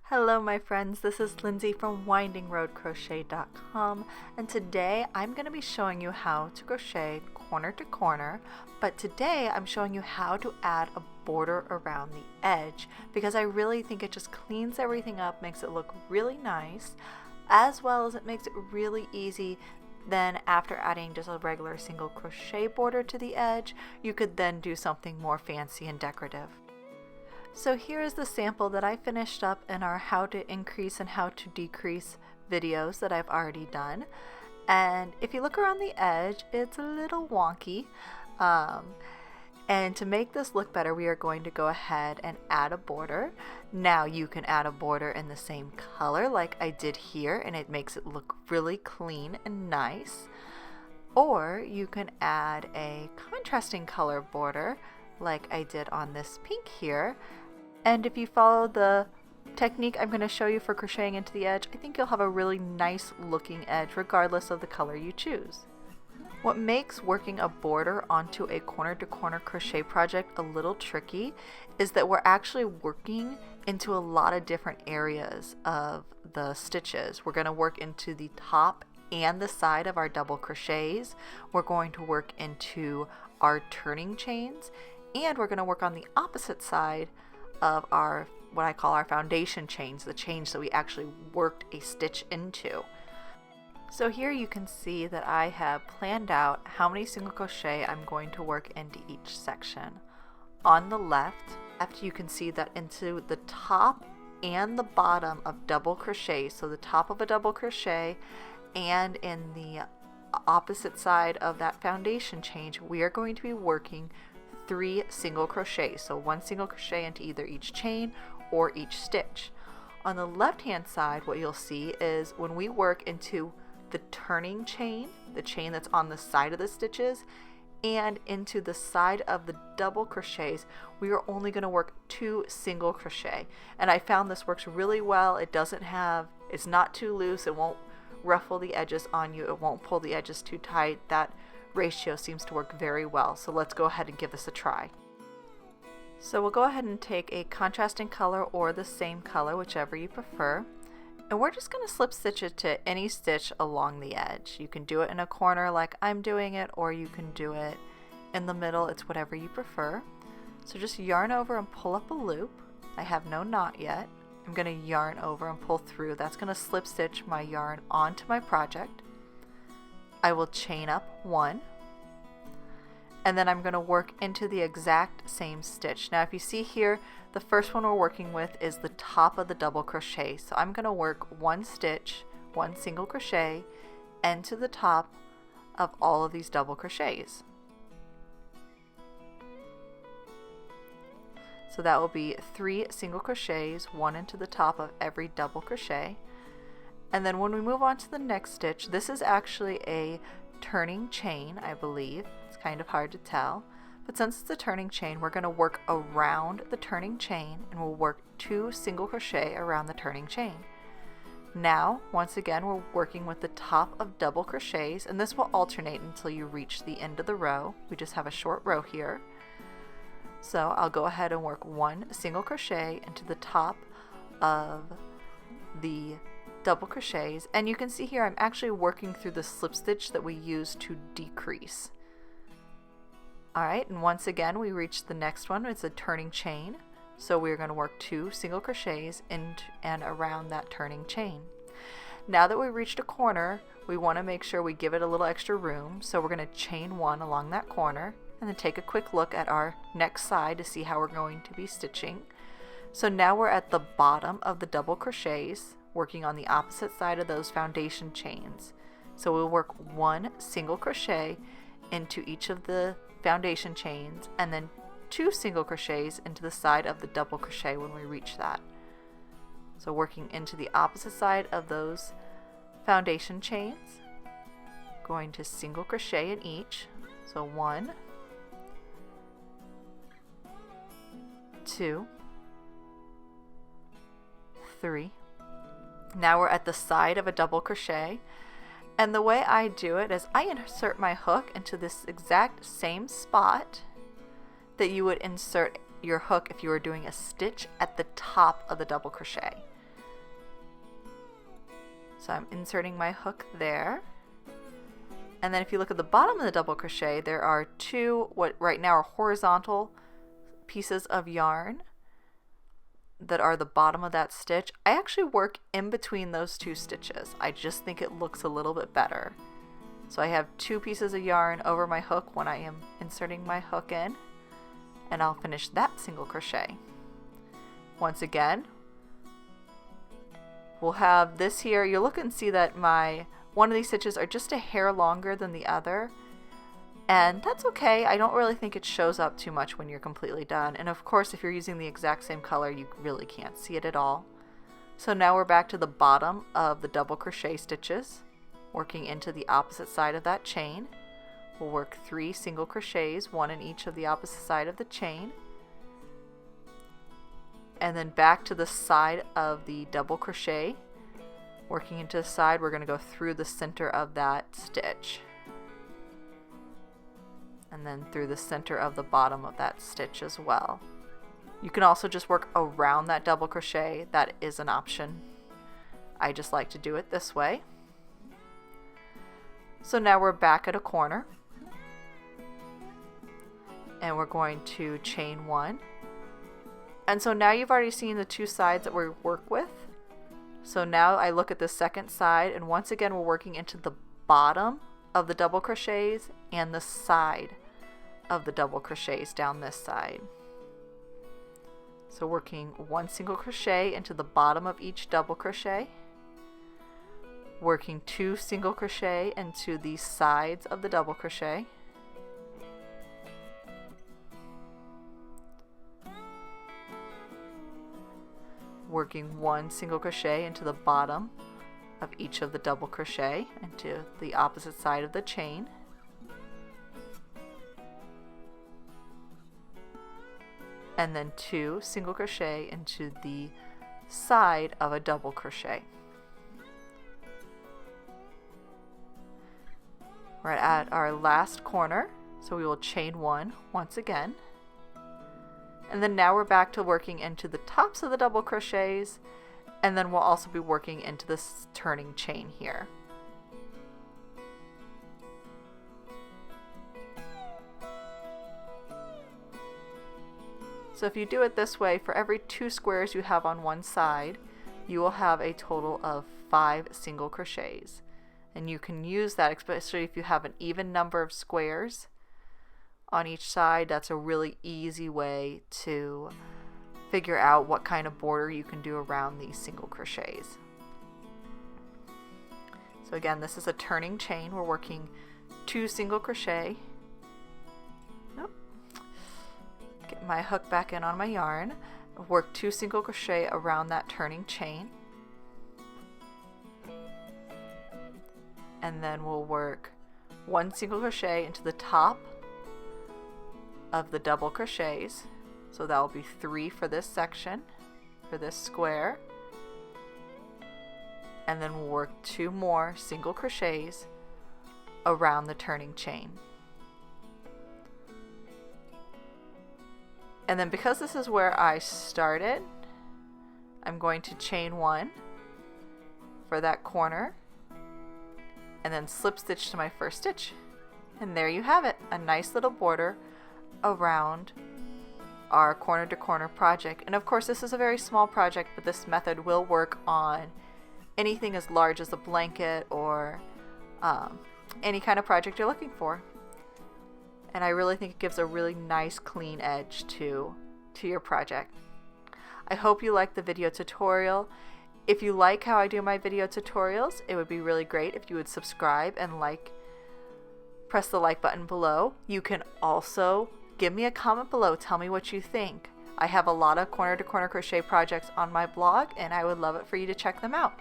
Hello my friends, this is Lindsay from windingroadcrochet.com, and today I'm going to be showing you how to crochet corner to corner, but today I'm showing you how to add a border around the edge because I really think it just cleans everything up, makes it look really nice, as well as it makes it really easy. Then after adding just a regular single crochet border to the edge, you could then do something more fancy and decorative. So here is the sample that I finished up in our how to increase and how to decrease videos that I've already done. And if you look around the edge, it's a little wonky. And to make this look better, we are going to go ahead and add a border. Now you can add a border in the same color like I did here, and it makes it look really clean and nice. Or you can add a contrasting color border like I did on this pink here. And if you follow the technique I'm going to show you for crocheting into the edge, I think you'll have a really nice looking edge regardless of the color you choose. What makes working a border onto a corner to corner crochet project a little tricky is that we're actually working into a lot of different areas of the stitches. We're going to work into the top and the side of our double crochets. We're going to work into our turning chains, and we're going to work on the opposite side of our, what I call our foundation chains, the chains that we actually worked a stitch into. So here you can see that I have planned out how many single crochet I'm going to work into each section. On the left, you can see that into the top and the bottom of double crochet, so the top of a double crochet and in the opposite side of that foundation chain, we are going to be working 3 single crochets, so 1 single crochet into either each chain or each stitch. On the left hand side, what you'll see is when we work into the turning chain, the chain that's on the side of the stitches, and into the side of the double crochets, we are only going to work 2 single crochet. And I found this works really well. It's not too loose, it won't ruffle the edges on you, it won't pull the edges too tight. That ratio seems to work very well, so let's go ahead and give this a try. So we'll go ahead and take a contrasting color or the same color, whichever you prefer, and we're just going to slip stitch it to any stitch along the edge. You can do it in a corner like I'm doing it, or you can do it in the middle. It's whatever you prefer. So just yarn over and pull up a loop. I have no knot yet. I'm going to yarn over and pull through. That's going to slip stitch my yarn onto my project. I will chain up 1, and then I'm going to work into the exact same stitch. Now if you see here, the first one we're working with is the top of the double crochet, so I'm going to work 1 stitch, 1 single crochet into the top of all of these double crochets. So that will be 3 single crochets, 1 into the top of every double crochet. And then when we move on to the next stitch, this is actually a turning chain, I believe. It's kind of hard to tell, but since it's a turning chain, we're going to work around the turning chain, and we'll work 2 single crochet around the turning chain. Now, once again, we're working with the top of double crochets, and this will alternate until you reach the end of the row. We just have a short row here. So I'll go ahead and work 1 single crochet into the top of the double crochets, and you can see here I'm actually working through the slip stitch that we use to decrease. Alright, and once again we reach the next one. It's a turning chain, so we're going to work 2 single crochets in and around that turning chain. Now that we reached a corner, we want to make sure we give it a little extra room, so we're going to chain 1 along that corner and then take a quick look at our next side to see how we're going to be stitching. So now we're at the bottom of the double crochets, working on the opposite side of those foundation chains. So we'll work 1 single crochet into each of the foundation chains, and then 2 single crochets into the side of the double crochet when we reach that. So working into the opposite side of those foundation chains, going to single crochet in each. So 1, 2, 3. Now we're at the side of a double crochet, and the way I do it is I insert my hook into this exact same spot that that you would insert your hook if you were doing a stitch at the top of the double crochet. So I'm inserting my hook there. And then if you look at the bottom of the double crochet, there are two, what right now are horizontal pieces of yarn that are the bottom of that stitch. I actually work in between those two stitches. I just think it looks a little bit better. So I have two pieces of yarn over my hook when I am inserting my hook in, and I'll finish that single crochet. Once again, we'll have this here. You'll look and see that one of these stitches are just a hair longer than the other, and that's okay. I don't really think it shows up too much when you're completely done. And of course, if you're using the exact same color, you really can't see it at all. So now we're back to the bottom of the double crochet stitches, working into the opposite side of that chain. We'll work 3 single crochets, one in each of the opposite side of the chain, and then back to the side of the double crochet. Working into the side, we're going to go through the center of that stitch, and then through the center of the bottom of that stitch as well. You can also just work around that double crochet. That is an option. I just like to do it this way. So now we're back at a corner, and we're going to chain 1. And so now you've already seen the 2 sides that we work with. So now I look at the second side, and once again we're working into the bottom of the double crochets and the side of the double crochets down this side. So working 1 single crochet into the bottom of each double crochet, working 2 single crochet into the sides of the double crochet, working 1 single crochet into the bottom of each of the double crochet into the opposite side of the chain, and then 2 single crochet into the side of a double crochet. We're at our last corner, so we will chain 1 once again. And then now we're back to working into the tops of the double crochets, and then we'll also be working into this turning chain here. So if you do it this way, for every 2 squares you have on one side, you will have a total of 5 single crochets. And you can use that, especially if you have an even number of squares on each side. That's a really easy way to figure out what kind of border you can do around these single crochets. So again, this is a turning chain. We're working 2 single crochet. Get my hook back in on my yarn. Work 2 single crochet around that turning chain. And then we'll work 1 single crochet into the top of the double crochets. So that will be 3 for this section, for this square. And then we'll work 2 more single crochets around the turning chain. And then because this is where I started, I'm going to chain 1 for that corner, and then slip stitch to my first stitch. And there you have it, a nice little border around our corner to corner project. And of course this is a very small project, but this method will work on anything as large as a blanket or any kind of project you're looking for. And I really think it gives a really nice clean edge to your project. I hope you liked the video tutorial. If you like how I do my video tutorials, it would be really great if you would subscribe and press the like button below. You can also give me a comment below, tell me what you think. I have a lot of corner to corner crochet projects on my blog, and I would love it for you to check them out.